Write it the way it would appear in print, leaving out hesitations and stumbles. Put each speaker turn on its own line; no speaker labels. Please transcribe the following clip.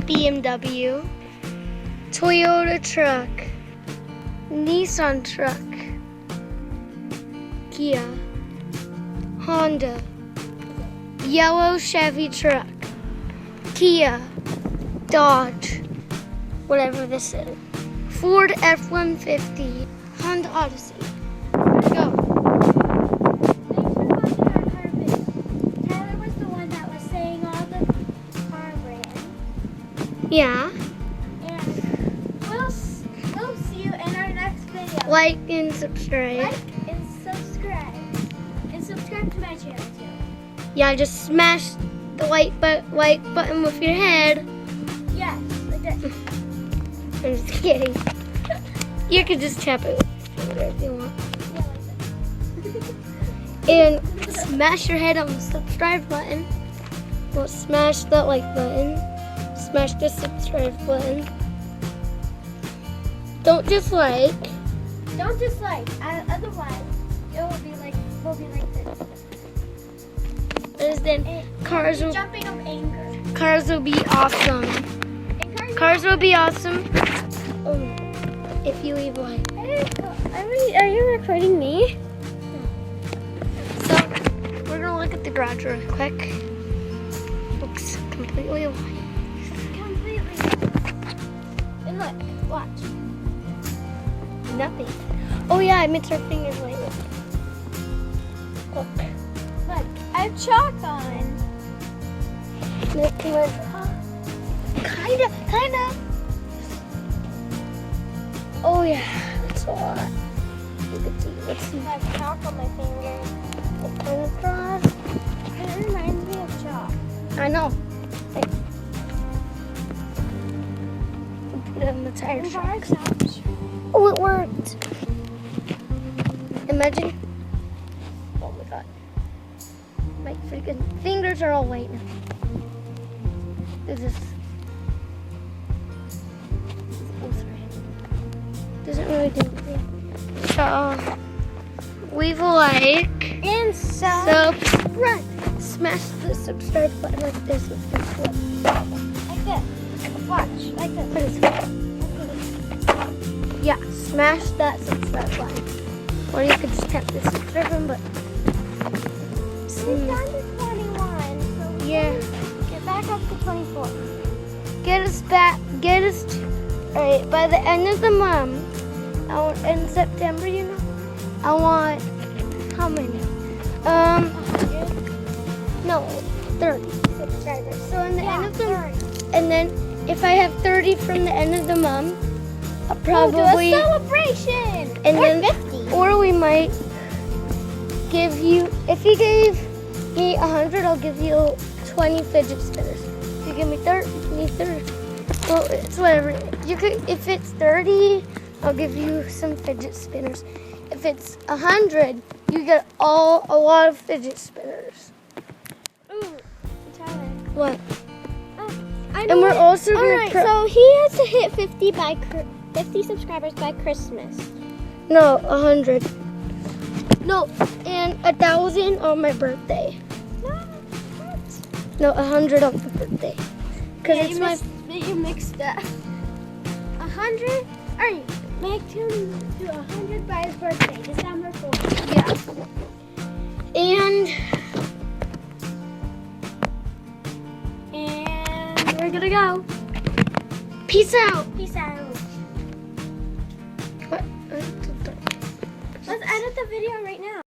BMW, Toyota truck, Nissan truck, Kia, Honda, yellow Chevy truck, Kia, Dodge, whatever this is, Ford F-150, Honda Odyssey. Go.
Thanks for watching our car video. Tyler was the one that was saying all the car brands.
Yeah.
And we'll see you in our next video.
Like and subscribe.
Like and subscribe. And subscribe to my channel too.
Yeah, just smash the like button with your head.
Yes, like this.
I'm just kidding. You could just tap it with your finger if you want.
Yeah, like this.
And smash your head on the subscribe button. Well, smash the like button. Smash the subscribe button. Don't just like.
Don't dislike. Otherwise, it will be like this.
And then cars will
Jumping of anger.
be awesome.
And
Cars will be awesome. If you leave a like.
Are you recording me?
So we're gonna look at the garage real quick. Looks completely white.
Completely. And look, watch.
Nothing. Oh yeah, I mixed our fingers lately. Look.
Look, I have chalk on.
Kinda. Oh yeah, that's a lot. Look at these. Let's see.
I have chalk on my finger.
What kind of garage?
It reminds me of chalk.
I know. Hey. Put it on the tire
And
shop.
bar sounds.
Oh, it worked. Imagine. Oh my god. My freaking fingers are all white now. This is. Oh, sorry. Doesn't really do anything. So, leave a like.
And
Subscribe. Smash the subscribe button like this. With this one.
like this. Watch, like this.
What is it? Yeah, smash that subscribe button. Or you could just tap the subscribe button, but
We've gone to 21, so we
yeah.
get back up to 24.
Get us to, alright, by the end of the month, in September, I want, how many?
100?
No, 30 subscribers. So in the end of the
30.
and then if I have 30 from the end of the month, I'll
We'll
probably,
do a celebration.
and
or
then,
50.
or we might give you, if you gave me 100, I'll give you 20 fidget spinners. If you give me 30, well, it's whatever. You could, if it's 30, I'll give you some fidget spinners. If it's 100, you get a lot of fidget spinners.
Ooh, Tyler.
What?
I
And we're also gonna
Alright, so he has to hit 50 subscribers by Christmas.
No, 100. No, and 1,000 on my birthday.
No, what?
No, 100 on my birthday. Because
Yeah,
it's my.
you mixed up. 100? Alright, make him do 100 by his birthday, December 4th.
Yeah. And we're gonna go. Peace out.
Peace out.
What?
Let's edit the video right now.